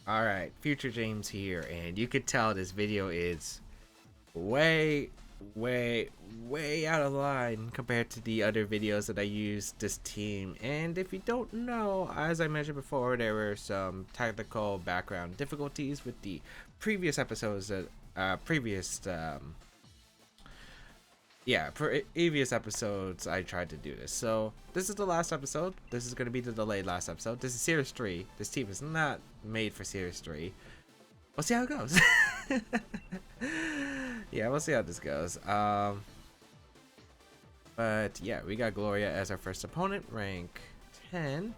Alright, Future James here, and you could tell this video is way, way, way out of line compared to the other videos that I used this team. And if you don't know, as I mentioned before, there were some technical background difficulties with the previous episodes that previous episodes I tried to do this. So this is the last episode. This is going to be the delayed last episode. This is Series 3. This team is not made for Series 3. We'll see how it goes. Yeah, we'll see how this goes. But yeah, we got Gloria as our first opponent, rank 10.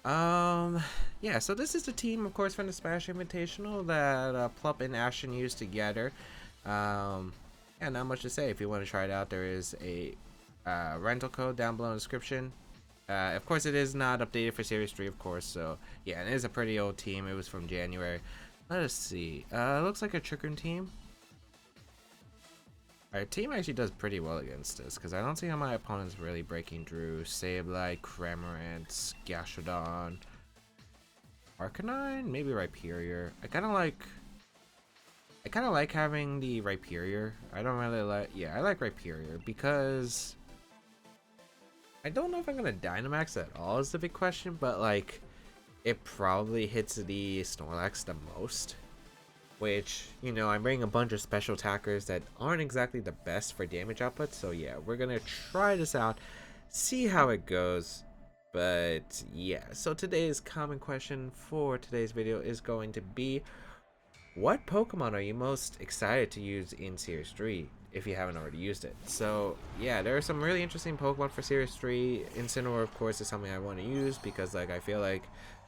Yeah, so this is the team, of course, from the Smash Invitational that Plup and Ashton used together. Yeah, not much to say. If you want to try it out, there is a rental code down below in the description. Of course, it is not updated for Series 3, of course, so yeah, it is a pretty old team. It was from January. Let us see. It looks like a Trickern team. Our team actually does pretty well against this, because I don't see how my opponent's really breaking through. Sableye, Cramorant, Gastrodon, Arcanine, maybe Rhyperior. I kind of like having the Rhyperior. I don't really like, yeah, I like Rhyperior because I don't know if I'm gonna Dynamax at all is the big question, but like it probably hits the Snorlax the most, which, you know, I'm bringing a bunch of special attackers that aren't exactly the best for damage output. So yeah, we're gonna try this out, see how it goes. But yeah, so today's common question for today's video is going to be, what Pokemon are you most excited to use in Series 3 if you haven't already used it? So yeah, there are some really interesting Pokemon for Series 3. Incineroar, of course, is something I want to use because like I feel like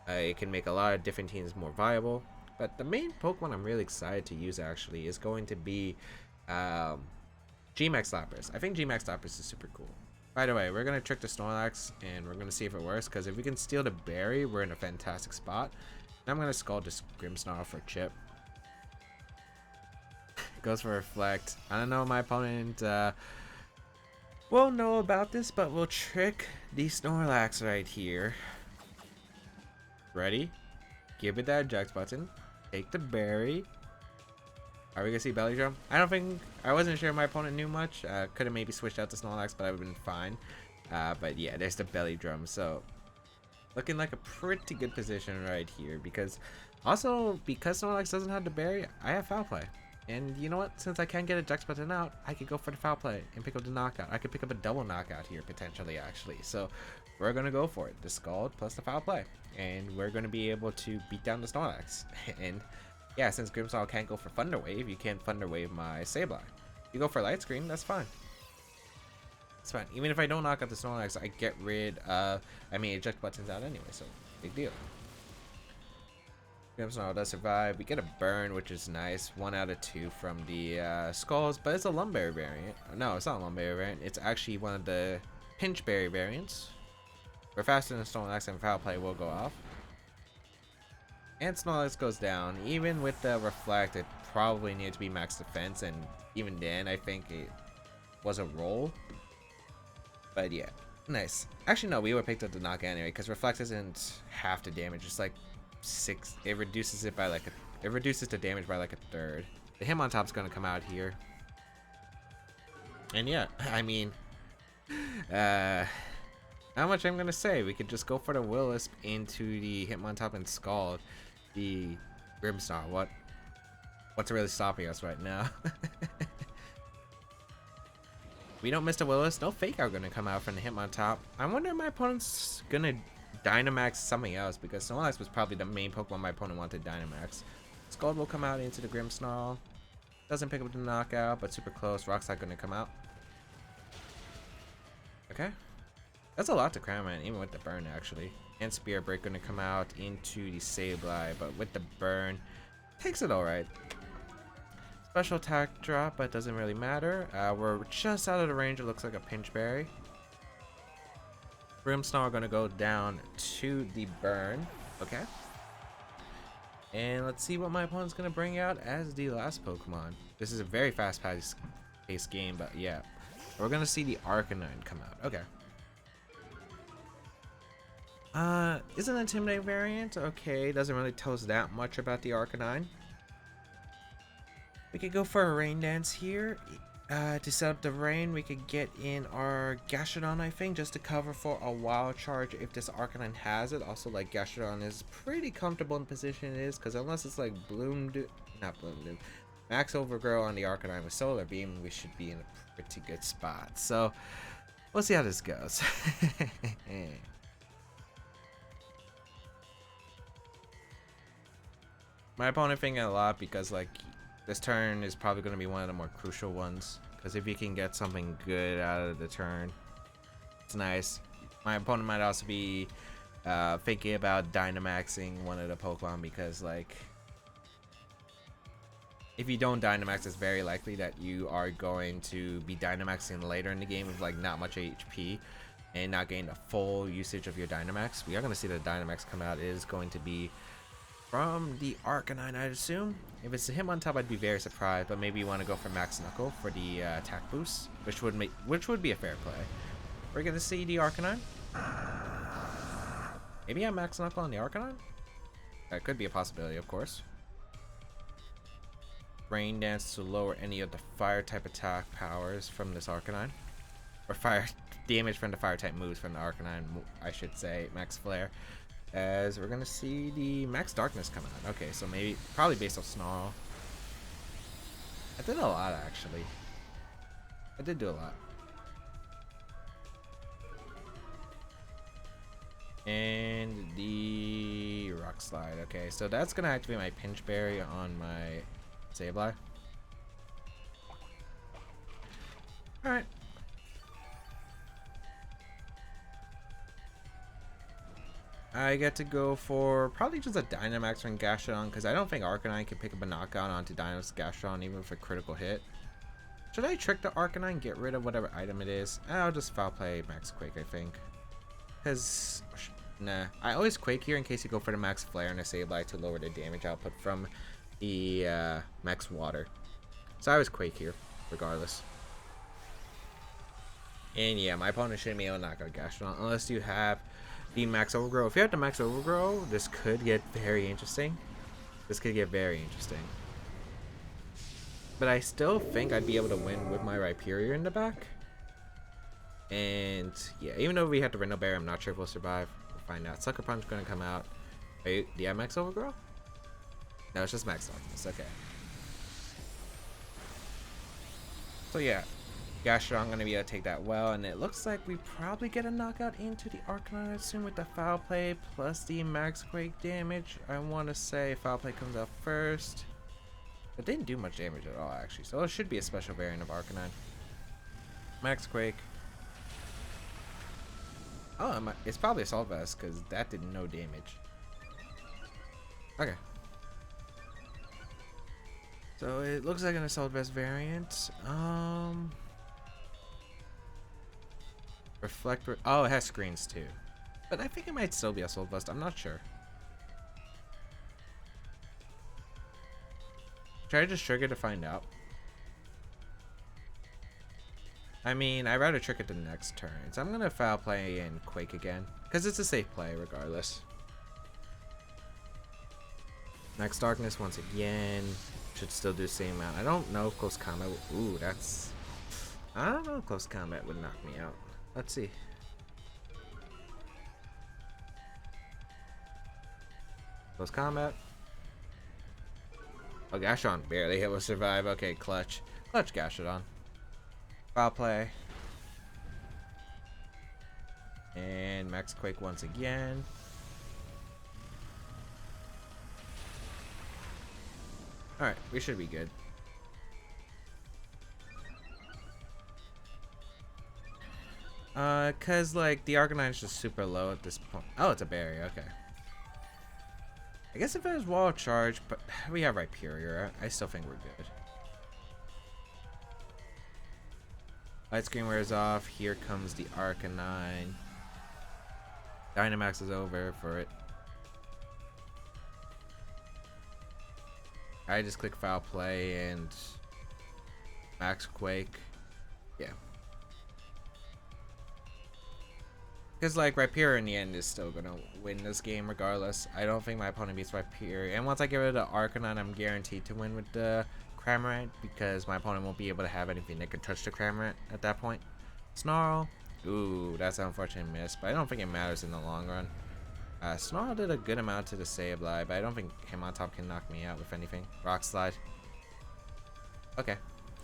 it can make a lot of different teams more viable. But the main Pokemon I'm really excited to use actually is going to be Gmax Lapras. I think Gmax Lapras is super cool. By the way, we're going to trick the Snorlax and we're going to see if it works, because if we can steal the berry, we're in a fantastic spot. And I'm going to Scald this Grimmsnarl for Chip. Goes for Reflect. I don't know, my opponent won't know about this, but we'll trick the Snorlax right here. Ready? Give it that eject button. Take the berry. Are we gonna see Belly Drum? I wasn't sure my opponent knew much. Could have maybe switched out to Snorlax, but I would have been fine. But yeah, there's the Belly Drum. So looking like a pretty good position right here, because Snorlax doesn't have the berry, I have Foul Play. And you know what? Since I can't get a Dex button out, I could go for the Foul Play and pick up the knockout. I could pick up a double knockout here, potentially, actually. So we're going to go for it. The Scald plus the Foul Play. And we're going to be able to beat down the Snorlax. And yeah, since Grimmsnarl can't go for Thunder Wave, you can't Thunder Wave my Sableye. You go for Light Screen, that's fine. It's fine. Even if I don't knock out the Snorlax, I get rid of, eject buttons out anyway, so big deal. Grimmsnarl does survive. We get a burn, which is nice. 1 out of 2 from the Skulls, but it's a Lumberry variant. No, it's not a Lumberry variant. It's actually one of the Pinchberry variants. We're faster than Snorlax, and Foul Play will go off. And Snorlax goes down. Even with the Reflect, it probably needed to be max defense, and even then, I think it was a roll. But yeah, nice. Actually, no, we would have picked up the knockout anyway, because Reflect isn't half the damage. It's like 6. It reduces it by like it reduces the damage by like a third. The Hitmontop's gonna come out here, and yeah, not much I'm gonna say. We could just go for the Will-O-Wisp into the Hitmontop and Scald the Grimmsnarl. What's really stopping us right now? We don't miss the Will-O-Wisp. No Fake Out gonna come out from the Hitmontop. I wonder if my opponent's gonna Dynamax something else, because Snorlax was probably the main Pokemon my opponent wanted to Dynamax. Scald will come out into the Grimmsnarl. Doesn't pick up the knockout, but super close. Rock Slide gonna come out. Okay. That's a lot to Cramorant, even with the burn actually. And Spirit Break gonna come out into the Sableye, but with the burn, takes it alright. Special attack drop, but doesn't really matter. We're just out of the range. It looks like a Pinchberry. Grimmsnarl gonna go down to the burn. Okay. And let's see what my opponent's gonna bring out as the last Pokemon. This is a very fast-paced game, but yeah. We're gonna see the Arcanine come out. Okay. Is an Intimidate variant. Okay, doesn't really tell us that much about the Arcanine. We could go for a Rain Dance here. To set up the rain, we could get in our Gastrodon, I think, just to cover for a Wild Charge if this Arcanine has it. Also, like, Gastrodon is pretty comfortable in the position it is, because unless it's like not Bloom Doom, Max Overgrow on the Arcanine with Solar Beam, we should be in a pretty good spot. So, we'll see how this goes. My opponent thinking a lot because, like, this turn is probably going to be one of the more crucial ones. Because if you can get something good out of the turn, it's nice. My opponent might also be thinking about Dynamaxing one of the Pokemon because, like, if you don't Dynamax, it's very likely that you are going to be Dynamaxing later in the game with, like, not much HP and not getting the full usage of your Dynamax. We are going to see the Dynamax come out. It is going to be from the Arcanine, I'd assume. If it's him on top, I'd be very surprised, but maybe you want to go for Max Knuckle for the attack boost, which would be a fair play. We're gonna see the Arcanine. Maybe I Max Knuckle on the Arcanine? That could be a possibility, of course. Rain Dance to lower any of the fire type attack powers from this Arcanine. Or fire damage from the fire type moves from the Arcanine, I should say. Max Flare. As we're gonna see the Max Darkness come out. Okay, so probably based off Snarl. I did a lot, actually. I did do a lot. And the Rock Slide. Okay, so that's gonna activate my Pinch Berry on my Sableye. Alright. I get to go for probably just a Dynamax from Gastrodon because I don't think Arcanine can pick up a knockout onto Dynamax Gastrodon even with a critical hit. Should I trick the Arcanine, get rid of whatever item it is? I'll just foul play Max Quake, I think. Because, nah, I always Quake here in case you go for the Max Flare and a Sableye to lower the damage output from the Max Water. So I always Quake here, regardless. And yeah, my opponent shouldn't be able to knock out Gastrodon unless you have the Max Overgrow. If you have the Max Overgrow, this could get very interesting. This could get very interesting. But I still think I'd be able to win with my Rhyperior in the back. And yeah, even though we have the Rhino Bear, I'm not sure if we'll survive. We'll find out. Sucker Punch gonna come out. Wait, do you have Max Overgrow? No, it's just Max Darkness. Okay. So yeah, Gastrodon gonna be able to take that well, and it looks like we probably get a knockout into the Arcanine, I assume, with the Foul Play plus the Max Quake damage. I want to say Foul Play comes out first. It didn't do much damage at all, actually, so it should be a special variant of Arcanine. Max Quake. Oh, it's probably Assault Vest, because that did no damage. Okay. So it looks like an Assault Vest variant. Reflector. Oh, it has screens too. But I think it might still be Assault Vest. I'm not sure. Should I just trigger to find out? I mean, I'd rather trick it the next turn. So I'm going to Foul Play and Quake again. Because it's a safe play regardless. Max Darkness once again. Should still do the same amount. I don't know if Close Combat... Ooh, that's... I don't know if Close Combat would knock me out. Let's see. Close Combat. Oh, Gastrodon barely hit with Survive. Okay, clutch. Clutch Gastrodon. Foul Play. And Max Quake once again. Alright, we should be good. Cause like the Arcanine is just super low at this point. Oh, it's a berry, okay. I guess if it was Wall Charge, but we have Rhyperior. I still think we're good. Light screen wears off. Here comes the Arcanine. Dynamax is over for it. I just click Foul Play and Max Quake. Yeah. Because, like, Rhyperior in the end is still going to win this game regardless. I don't think my opponent beats Rhyperior. And once I get rid of the Arcanine, I'm guaranteed to win with the Cramorant, because my opponent won't be able to have anything that could touch the Cramorant at that point. Snarl. Ooh, that's an unfortunate miss, but I don't think it matters in the long run. Snarl did a good amount to the Sableye, but I don't think Hitmontop can knock me out with anything. Rock Slide. Okay.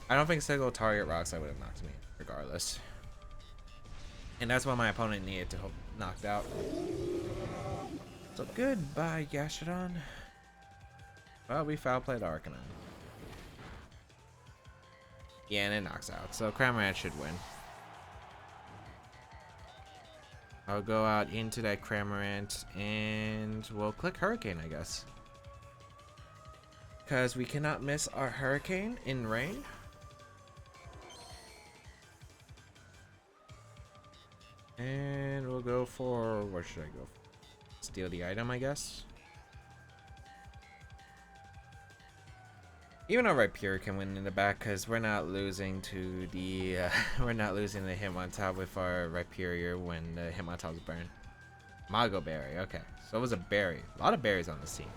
I don't think single target Rock Slide would have knocked me regardless. And that's what my opponent needed to knocked out. So goodbye, Gastrodon. Well, we foul played Arcanine. Yeah, and it knocks out. So Cramorant should win. I'll go out into that Cramorant and we'll click Hurricane, I guess. Because we cannot miss our Hurricane in rain. And we'll go for, what should I go for? Steal the item, I guess. Even though Rhyperior can win in the back, because we're not losing to the we're not losing the Hitmontop with our Rhyperior when the Hitmontop's burned. Mago Berry, okay. So it was a berry. A lot of berries on this team.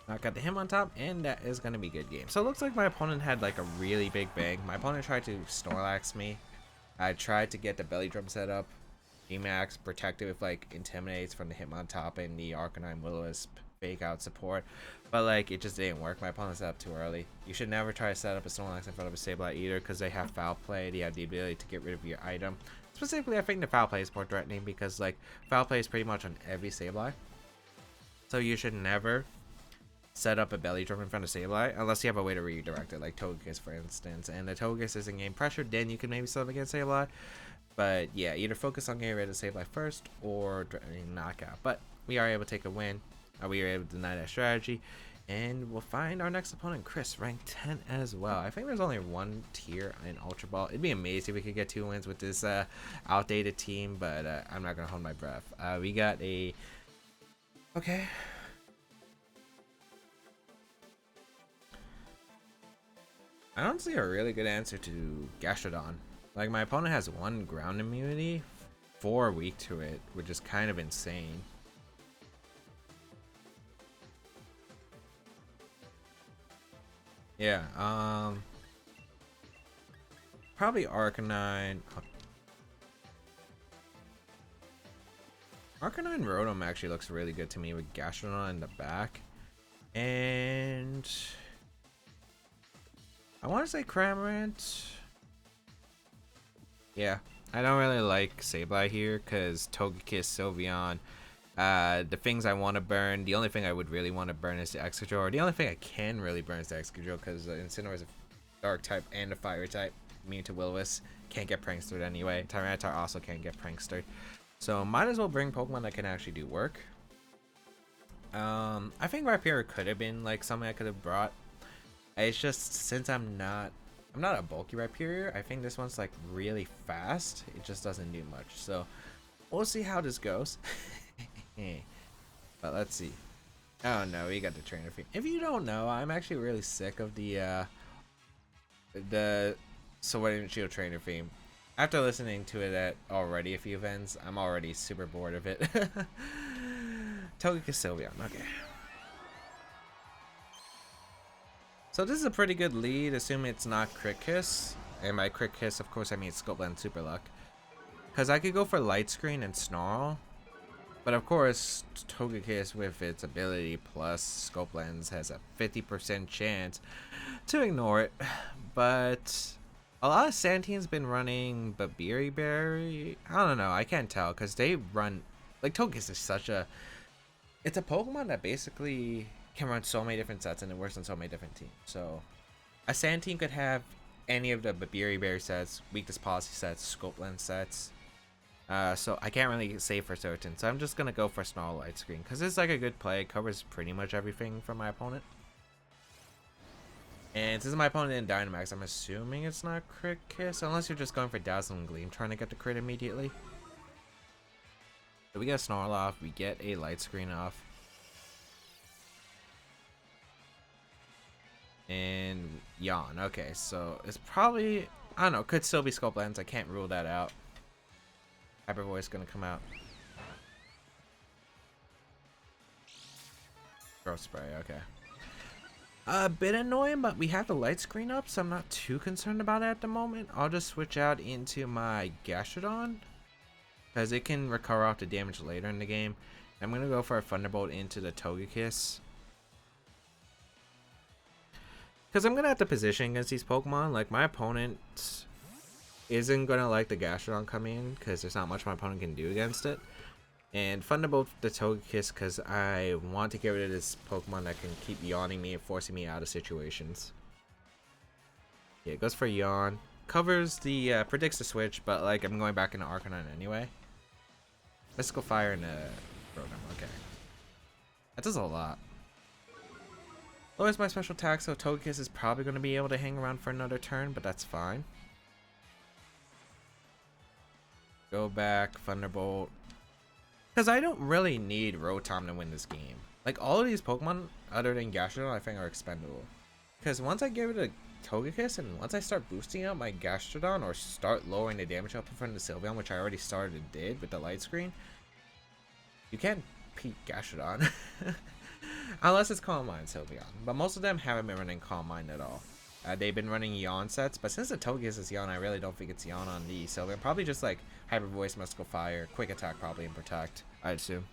I got the Hitmontop, and that is gonna be a good game. So it looks like my opponent had like a really big bang. My opponent tried to Snorlax me. I tried to get the belly drum set up. G-Max protected with like Intimidates from the Hitmontop and the Arcanine Will-O-Wisp fake out support, but like it just didn't work. My opponent set up too early. You should never try to set up a Snorlax in front of a Sableye either, because they have foul play. They have the ability to get rid of your item. Specifically, I think the foul play is more threatening because like foul play is pretty much on every Sableye. So you should never set up a belly drum in front of Sableye unless you have a way to redirect it, like Togekiss for instance. And the Togekiss isn't game pressured, then you can maybe set up against Sableye. But yeah, either focus on getting rid of Sableye first or knockout. But we are able to take a win. We were able to deny that strategy. And we'll find our next opponent, Chris, ranked 10 as well. I think there's only one tier in Ultra Ball. It'd be amazing if we could get 2 wins with this outdated team, but I'm not going to hold my breath. We got a... Okay. I don't see a really good answer to Gastrodon. Like, my opponent has 1 ground immunity, 4 weak to it, which is kind of insane. Yeah, probably Arcanine. Arcanine Rotom actually looks really good to me with Gastrodon in the back. And I want to say Cramorant. Yeah, I don't really like Sableye here because Togekiss, Sylveon, the things I want to burn, the only thing I would really want to burn is the Excadrill, or the only thing I can really burn is the Excadrill because Incineroar is a dark type and a fire type, immune to Will-O-Wisp, can't get Prankstered anyway. Tyranitar also can't get Prankstered, so might as well bring Pokemon that can actually do work. I think Rhyperior could have been like something I could have brought. It's just since I'm not a bulky Rhyperior, I think this one's like really fast. It just doesn't do much, so we'll see how this goes. But let's see. Oh no, we got the trainer theme. If you don't know, I'm actually really sick of the Sword and Shield trainer theme. After listening to it at already a few events, I'm already super bored of it. Togekiss Sylveon, okay. So this is a pretty good lead, assuming it's not Crit Kiss. And by Crit Kiss, of course, I mean Scopeland Super Luck. Because I could go for Light Screen and Snarl. But of course, Togekiss with its ability plus Scope Lens has a 50% chance to ignore it. But a lot of Santine's been running Babiri Berry. I don't know, I can't tell because they run like Togekiss is such a... It's a Pokemon that basically can run so many different sets and it works on so many different teams. So a Santine could have any of the Babiri Berry sets, Weakness Policy sets, Scope Lens sets. So I can't really say for certain, so I'm just gonna go for Snarl Light Screen because it's like a good play. It covers pretty much everything from my opponent. And since my opponent didn't Dynamax, I'm assuming it's not Crit Kiss, unless you're just going for Dazzling Gleam trying to get the crit immediately. So we get a Snarl off, we get a Light Screen off. And Yawn, okay, so it's probably, I don't know, could still be Scope Lens, I can't rule that out. Hyper Voice gonna come out. Growth Spray, okay. A bit annoying, but we have the light screen up, so I'm not too concerned about it at the moment. I'll just switch out into my Gastrodon, because it can recover off the damage later in the game. I'm going to go for a Thunderbolt into the Togekiss, because I'm going to have to position against these Pokemon. Like, my opponent isn't going to like the Gastrodon coming in, because there's not much my opponent can do against it. And Thunderbolt the Togekiss because I want to get rid of this Pokemon that can keep yawning me and forcing me out of situations. Yeah, it goes for Yawn. Covers the, predicts the switch, but like I'm going back into Arcanine anyway. Mystical Fire and Rotom, okay. That does a lot. Lowers my special attack, so Togekiss is probably going to be able to hang around for another turn, but that's fine. Go back, Thunderbolt. Because I don't really need Rotom to win this game. Like, all of these Pokemon, other than Gastrodon, I think are expendable. Because once I get rid of Togekiss, and once I start boosting out my Gastrodon, or start lowering the damage up in front of the Sylveon, which I already started and did with the light screen, you can't beat Gastrodon. Unless it's Calm Mind Sylveon. But most of them haven't been running Calm Mind at all. They've been running Yawn sets, but since the Togekiss is Yawn, I really don't think it's Yawn on the Sylveon. Probably just like Hyper Voice, Mystical Fire, Quick Attack probably, and Protect, I'd assume.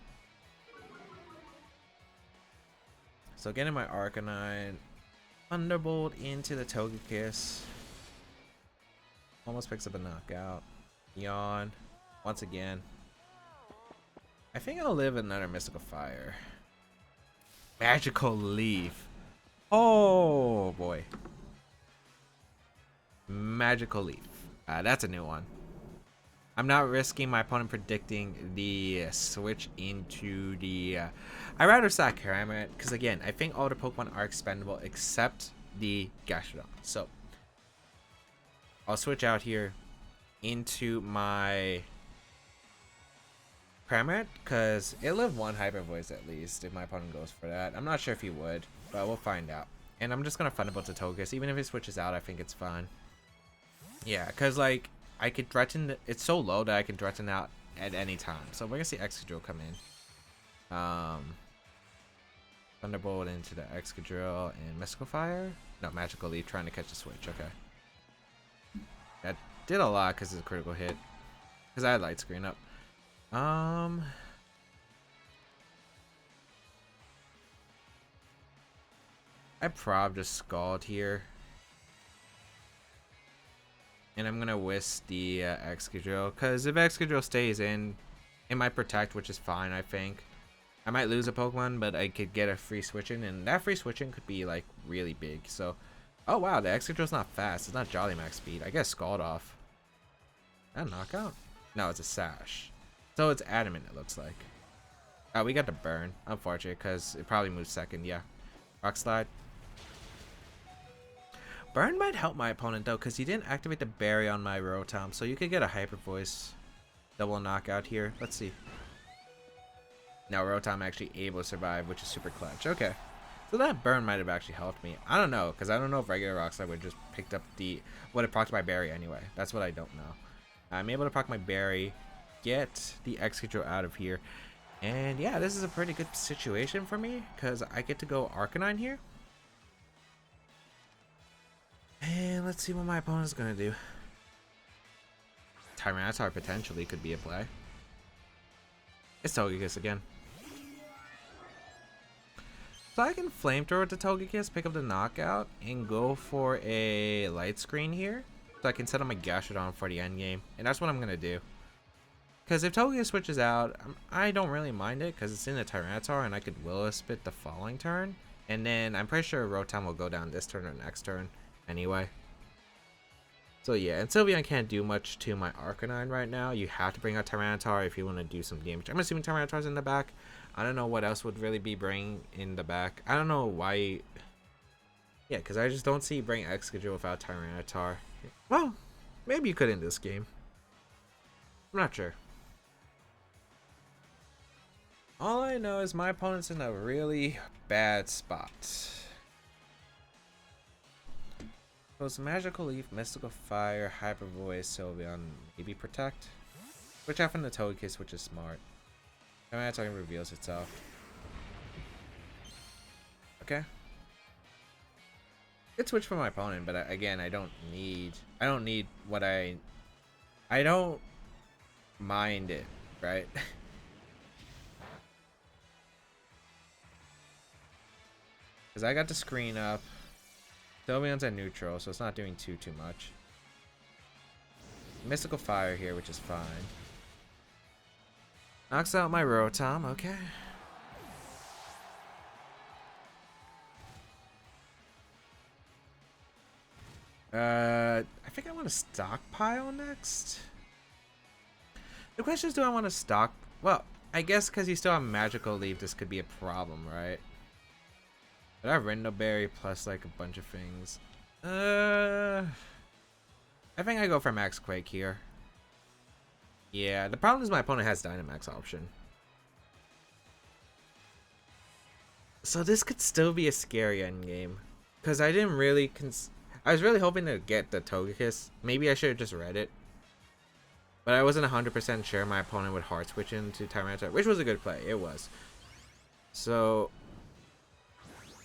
So getting my Arcanine, Thunderbolt into the Togekiss. Almost picks up a knockout. Yawn, once again. I think I'll live another Mystical Fire. Magical Leaf. Oh boy. Magical Leaf. That's a new one. I'm not risking my opponent predicting the switch into the... I'd rather sack Cramorant, because again, I think all the Pokemon are expendable except the Gastrodon. So, I'll switch out here into my Cramorant, because it'll live one Hyper Voice at least if my opponent goes for that. I'm not sure if he would, but we'll find out. And I'm just going to Thunderbolt to Togekiss. Even if it switches out, I think it's fine. Yeah, because, like, I could threaten... It's so low that I can threaten out at any time. So we're going to see Excadrill come in. Thunderbolt into the Excadrill and Mystical Fire? No, Magical Leaf trying to catch the switch. Okay. That did a lot because it's a critical hit. Because I had Light Screen up. I probably just Scald here. And I'm gonna whisk the Excadrill, because if Excadrill stays in, it might protect, which is fine, I think. I might lose a Pokemon, but I could get a free switching, and that free switching could be like really big. So, oh wow, the Excadrill's not fast. It's not Jolly Max speed. I guess Scald off. That a knockout? No, it's a Sash. So it's Adamant, it looks like. Oh, we got the Burn. Unfortunate, because it probably moves second. Yeah. Rock Slide. Burn might help my opponent though, because he didn't activate the berry on my Rotom, so you could get a Hyper Voice double knockout here. Let's see. Now Rotom actually able to survive, which is super clutch. Okay, so that Burn might have actually helped me. I don't know, because I don't know if regular Rock Slide would have just picked up the would have procced my berry anyway. That's what I don't know. I'm able to proc my berry, get the Excadrill out of here, and yeah, this is a pretty good situation for me because I get to go Arcanine here. And let's see what my opponent's gonna do. Tyranitar potentially could be a play. It's Togekiss again. So I can Flamethrower to Togekiss, pick up the knockout, and go for a Light Screen here. So I can set up my Gastrodon for the end game. And that's what I'm gonna do. Because if Togekiss switches out, I don't really mind it because it's in the Tyranitar and I could Will-O-Spit the following turn. And then I'm pretty sure Rotom will go down this turn or next turn anyway. So yeah, and Sylveon can't do much to my Arcanine right now. You have to bring out Tyranitar if you want to do some damage. I'm assuming Tyranitar's in the back. I don't know what else would really be bringing in the back. I don't know why. Yeah, because I just don't see bring Excadrill without Tyranitar. Well, maybe you could in this game. I'm not sure. All I know is my opponent's in a really bad spot. So it's Magical Leaf, Mystical Fire, Hyper Voice, Sylveon, maybe Protect. Switch out from the Togekiss, which is smart. Tyranitar reveals itself. Okay. Good switch for my opponent, but again, I don't need what I don't mind it, right? Because I got the screen up. Sylveon's at neutral, so it's not doing too much. Mystical Fire here, which is fine. Knocks out my Rotom, okay. I think I want to stockpile next. The question is, do I want to stock? Well, I guess because you still have Magical Leaf, this could be a problem, right? But I have Rindoberry plus like a bunch of things. I think I go for Max Quake here. Yeah, the problem is my opponent has Dynamax option. So this could still be a scary endgame. Because I didn't really... I was really hoping to get the Togekiss. Maybe I should have just read it. But I wasn't 100% sure my opponent would hard switch into Tyranitar, which was a good play. It was. So...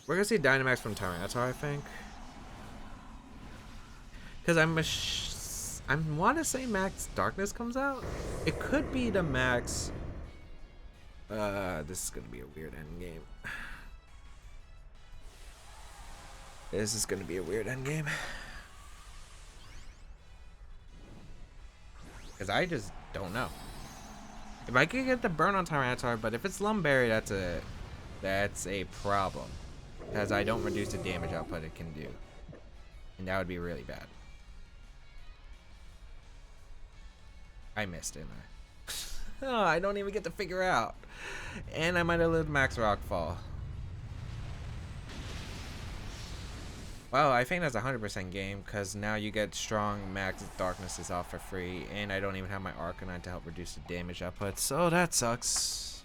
we're going to see Dynamax from Tyranitar, I think. Because I want to say Max Darkness comes out. It could be the Max... this is going to be a weird endgame. This is going to be a weird endgame. Because I just don't know. If I could get the burn on Tyranitar, but if it's Lumberry, that's a problem. Because I don't reduce the damage output it can do. And that would be really bad. I missed, didn't I? Oh, I don't even get to figure out. And I might have lived Max Rockfall. Well, I think that's a 100% game, because now you get strong Max Darknesses off for free, and I don't even have my Arcanine to help reduce the damage output, so that sucks.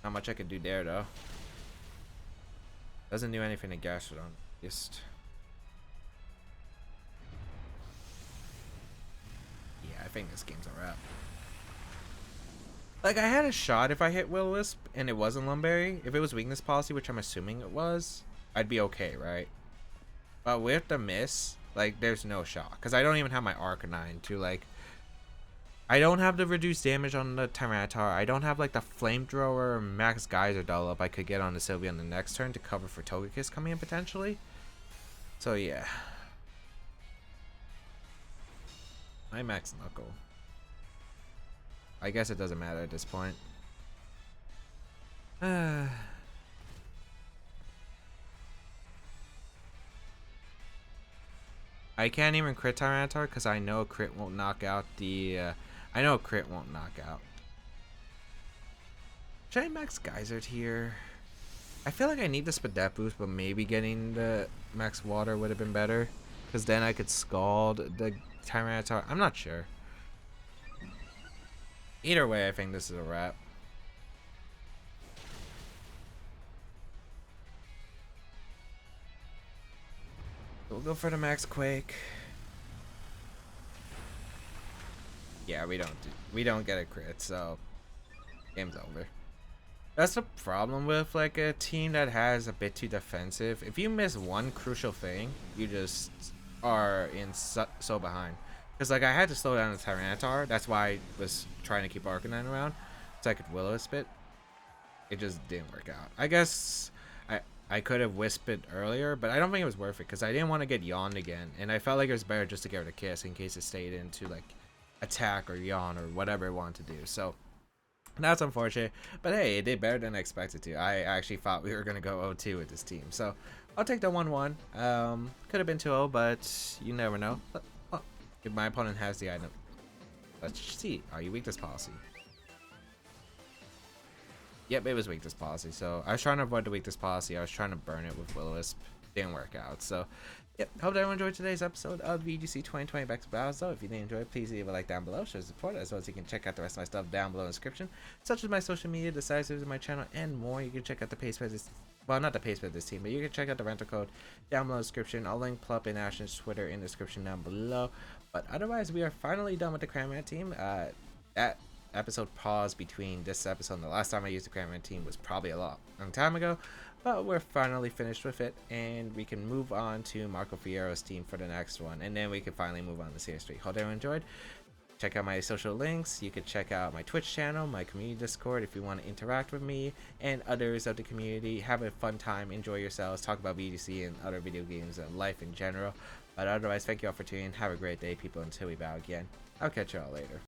Not much I could do there, though. Doesn't do anything to Gastrodon. Just... yeah, I think this game's a wrap. Like, I had a shot if I hit Will-O-Wisp, and it wasn't Lumberry. If it was Weakness Policy, which I'm assuming it was, I'd be okay, right? But with the miss, like, there's no shot. Because I don't even have my Arcanine to, like... I don't have the reduced damage on the Tyranitar. I don't have, like, the Flamethrower Max Geyser double up I could get on the Sylveon the next turn to cover for Togekiss coming in, potentially. So, yeah. My Max Knuckle. I guess it doesn't matter at this point. I can't even crit Tyranitar because I know crit won't knock out the... I know crit won't knock out. Should I Max Geyser here? I feel like I need the Spadette boost, but maybe getting the Max Water would have been better. Because then I could Scald the Tyranitar. I'm not sure. Either way, I think this is a wrap. We'll go for the Max Quake. Yeah, we don't get a crit, so game's over. That's the problem with like a team that has a bit too defensive. If you miss one crucial thing, you just are in so behind. Because like I had to slow down the Tyranitar. That's why I was trying to keep Arcanine around, so I could Will-O-Wisp it. It just didn't work out. I guess I could have Wisped it earlier, but I don't think it was worth it because I didn't want to get yawned again, and I felt like it was better just to get rid of Kiss in case it stayed into like attack or yawn or whatever it wanted to do. So that's unfortunate, but hey, it did better than I expected to. I actually thought we were gonna go 0-2 with this team, so I'll take the 1-1. Could have been 2-0, but you never know. If my opponent has the item, let's see. Are you Weakness Policy? Yep, it was Weakness Policy. So I was trying to avoid the Weakness Policy. I was trying to burn it with Will-O-Wisp. Didn't work out. So, yep. Hope everyone enjoyed today's episode of VGC 2020 Baek Battles. Though, if you did enjoy it, please leave a like down below. Show support, as well as you can check out the rest of my stuff down below in the description, such as my social media, the size of my channel, and more. You can check out the pace for this. Well, not the pace for this team, but you can check out the rental code down below in the description. I'll link Plup and Ashton's Twitter in the description down below. But otherwise, we are finally done with the Cramorant team. that episode pause between this episode and the last time I used the Cramorant team was probably a long time ago, but we're finally finished with it, and we can move on to Marco Fierro's team for the next one, and then we can finally move on to Series 3. Hope everyone enjoyed. Check out my social links. You can check out my Twitch channel, my community Discord if you want to interact with me and others of the community. Have a fun time, enjoy yourselves, talk about VGC and other video games and life in general. But otherwise, thank you all for tuning in. Have a great day, people, until we battle again. I'll catch you all later.